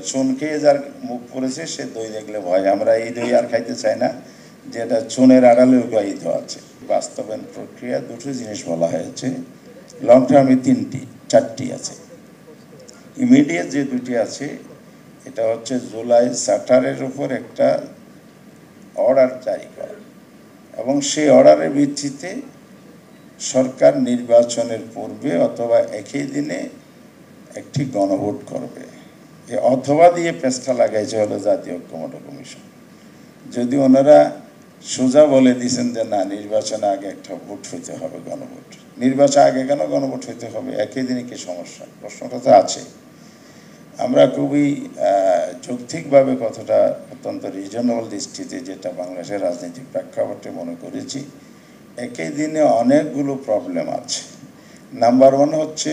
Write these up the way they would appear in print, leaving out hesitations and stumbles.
চুন খেয়ে যার মুখ পড়েছে সে দই দেখলে ভয়। আমরা এই দই আর খাইতে চাই না, যেটা চুনের আড়ালে উপায়িত আছে। বাস্তবায়ন প্রক্রিয়া দুটো জিনিস বলা হয়েছে, লং টার্মে চারটি আছে। ইমিডিয়েট যে দুটি আছে এটা হচ্ছে জুলাই চার্টারের উপর একটা অর্ডার জারি করা এবং সেই অর্ডারের ভিত্তিতে সরকার নির্বাচনের পূর্বে অথবা একই দিনে একটি গণভোট করবে। অথবা দিয়ে পেঁচটা লাগাইছে হলো জাতীয় ঐক্যমত্য কমিশন। যদি ওনারা সোজা বলে দিয়েছেন যে না, নির্বাচন আগে একটা ভোট হইতে হবে, গণভোট। নির্বাচন আগে কেন গণভোট হইতে হবে? একই দিনে কি সমস্যা? প্রশ্নটা তো আছে। আমরা খুবই যৌক্তিকভাবে কথাটা অত্যন্ত রিজনেবল দৃষ্টিতে, যেটা বাংলাদেশের রাজনৈতিক প্রেক্ষাপটে মনে করেছি, একই দিনে অনেকগুলো প্রবলেম আছে। নাম্বার ওয়ান হচ্ছে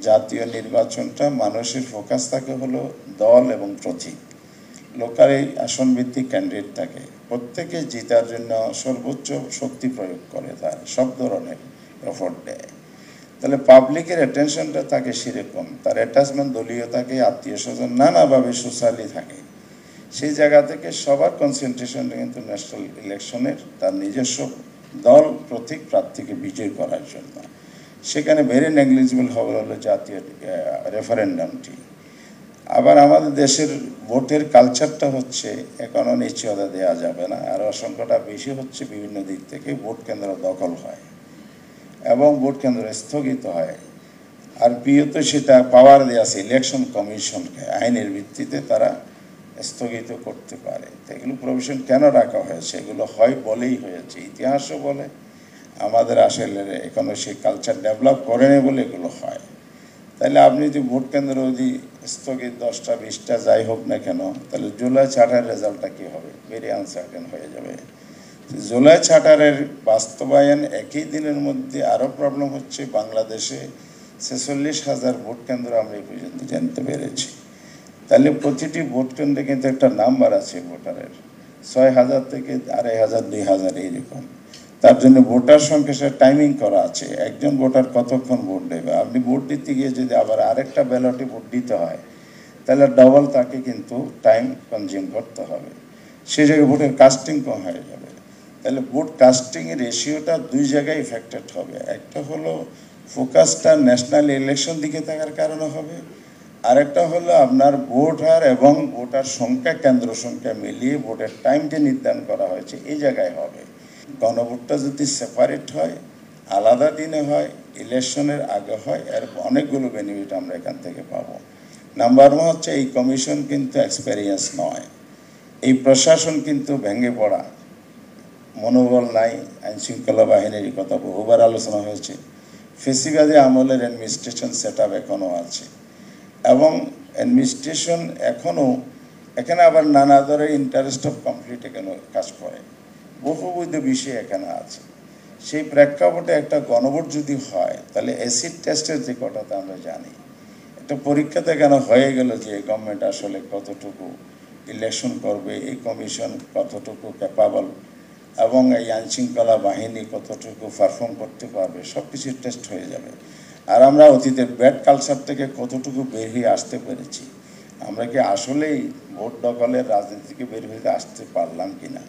জাতীয় নির্বাচনটা মানুষের ফোকাস থাকে হলো দল এবং প্রতীক। লোকাল এই আসন ভিত্তিক ক্যান্ডিডেট থাকে, প্রত্যেকে জেতার জন্য সর্বোচ্চ শক্তি প্রয়োগ করে, তার সব ধরনের এফোর্ট দেয়। তাহলে পাবলিকের অ্যাটেনশনটা থাকে সেরকম, তার অ্যাটাচমেন্ট দলীয় থাকে, আত্মীয় স্বজন নানাভাবে সোশ্যালি থাকে। সেই জায়গা থেকে সবার কনসেন্ট্রেশনটা কিন্তু ন্যাশনাল ইলেকশনের তার নিজস্ব দল প্রতীক প্রার্থীকে বিজয় করার জন্য। সেখানে ভেরি নেগলিজিবল হবে হলো জাতীয় রেফারেন্ডামটি। আবার আমাদের দেশের ভোটের কালচারটা হচ্ছে এখনও নিশ্চয়তা দেওয়া যাবে না, আর আশঙ্কাটা বেশি হচ্ছে বিভিন্ন দিক থেকে ভোট কেন্দ্র দখল হয় এবং ভোট কেন্দ্র স্থগিত হয়। আর তো সেটা পাওয়ার দেওয়া আছে ইলেকশন কমিশনকে, আইনের ভিত্তিতে তারা স্থগিত করতে পারে। এগুলো প্রভিশন কেন রাখা হয়েছে? এগুলো হয় বলেই হয়েছে, ইতিহাসও বলে, আমাদের আসলে এখনো সেই কালচার ডেভেলপ করেনি বলে এগুলো হয়। তাহলে আপনি যদি ভোট কেন্দ্র যদি স্থগিত 10টা 20টা যাই হোক না কেন, তাহলে জুলাই চার্টারের রেজাল্টটা কী হবে? ভেরি আনসার্টেন হয়ে যাবে। জুলাই চার্টারের বাস্তবায়ন একই দিনের মধ্যে আরও প্রবলেম হচ্ছে। বাংলাদেশে 46,000 ভোট কেন্দ্র আমরা এই পর্যন্ত জানতে পেরেছি। তাহলে প্রতিটি ভোট কেন্দ্রে কিন্তু একটা নাম্বার আছে ভোটারের, 6,000 থেকে 2,500 2,000 এইরকম। তার জন্য ভোটার সংখ্যা টাইমিং করা আছে, একজন ভোটার কতক্ষণ ভোট দেবে। আপনি ভোট দিতে গিয়ে যদি আবার আরেকটা ব্যালটে ভোট দিতে হয়, তাহলে ডবল তাকে কিন্তু টাইম কনজিউম করতে হবে। সে জায়গায় ভোটের কাস্টিং কম হয়ে যাবে। তাহলে ভোট কাস্টিংয়ের রেশিওটা দুই জায়গায় ইফেক্টেড হবে। একটা হলো ফোকাসটা ন্যাশনাল ইলেকশন দিকে থাকার কারণে হবে, আরেকটা হলো আপনার ভোটার এবং ভোটার সংখ্যা, কেন্দ্র সংখ্যা মিলিয়ে ভোটের টাইম যে নির্ধারণ করা হয়েছে এই জায়গায় হবে। গণভোটটা যদি সেপারেট হয়, আলাদা দিনে হয়, ইলেকশনের আগে হয়, এর অনেকগুলো বেনিফিট আমরা এখান থেকে পাবো। নাম্বার ওয়ান হচ্ছে এই কমিশন কিন্তু এক্সপেরিয়েন্স নয়, এই প্রশাসন কিন্তু ভেঙে পড়া, মনোবল নাই। আইনশৃঙ্খলা বাহিনীর কথা বহুবার আলোচনা হয়েছে। ফেসিবাদী আমলের অ্যাডমিনিস্ট্রেশন সেট আপ এখনও আছে এবং অ্যাডমিনিস্ট্রেশন এখনও এখানে আবার নানা ধরনের ইন্টারেস্ট অফ কমপ্লিট এখানে কাজ করে, বহুবিধ বিষয় এখানে আছে। সেই প্রেক্ষাপটে একটা গণভোট যদি হয়, তাহলে অ্যাসিড টেস্টের যে কথাটা আমরা জানি, একটা পরীক্ষাতে কেন হয়ে গেল যে গভর্নমেন্ট আসলে কতটুকু ইলেকশন করবে, এই কমিশন কতটুকু ক্যাপাবল এবং এই আইনশৃঙ্খলা বাহিনী কতটুকু পারফর্ম করতে পারবে, সব কিছুর টেস্ট হয়ে যাবে। আর আমরা অতীতের ব্যাড কালচার থেকে কতটুকু বের হয়ে আসতে পেরেছি, আমরা কি আসলেই ভোট দখলের রাজনীতি থেকে বের হয়ে আসতে পারলাম কিনা,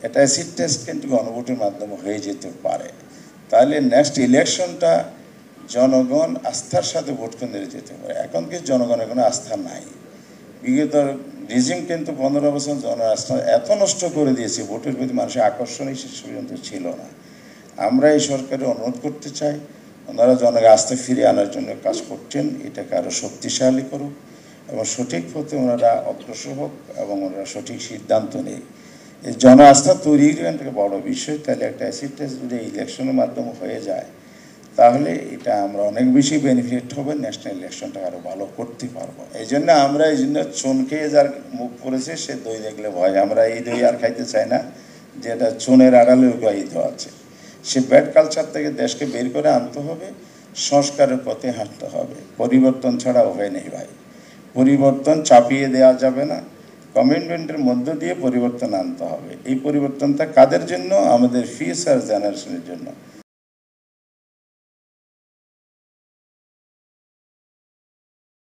এটা অ্যাসিড টেস্ট কিন্তু গণভোটের মাধ্যমে হয়ে যেতে পারে। তাহলে নেক্সট ইলেকশনটা জনগণ আস্থার সাথে ভোট কেন্দ্রে যেতে পারে। এখন কি জনগণের কোনো আস্থা নাই। বিগত রিজিম কিন্তু 15 বছর জনআস্থা এত নষ্ট করে দিয়েছে, ভোটের প্রতি মানুষের আকর্ষণই শেষ পর্যন্ত ছিল না। আমরা এই সরকারের অনুরোধ করতে চাই, ওনারা জনগণের আস্থা ফিরিয়ে আনার জন্য কাজ করছেন, এটাকে আরও শক্তিশালী করুক এবং সঠিক পথে ওনারা অগ্রসর হোক এবং ওনারা সঠিক সিদ্ধান্ত নেই। এই জন আস্থা তৈরির একটা বড় বিষয়। তাহলে একটা অ্যাসিড টেস্ট যদি ইলেকশনের মাধ্যমে হয়ে যায়, তাহলে এটা আমরা অনেক বেশি বেনিফিট হবে, ন্যাশনাল ইলেকশনটা আরও ভালো করতে পারবো। এই জন্য চুন খেয়ে যার মুখ পড়েছে সে দই দেখলে ভয়। আমরা এই দই আর খাইতে চাই না, যেটা চুনের আড়ালে উপায়িত আছে। সে ব্যাড কালচার থেকে দেশকে বের করে আনতে হবে, সংস্কারের পথে হাঁটতে হবে। পরিবর্তন ছাড়া উপায় নেই ভাই। পরিবর্তন চাপিয়ে দেওয়া যাবে না, কমিটমেন্টের মধ্য দিয়ে পরিবর্তন আনতে হবে। এই পরিবর্তনটা কাদের জন্য? আমাদের ফিউচার জেনারেশনের জন্য।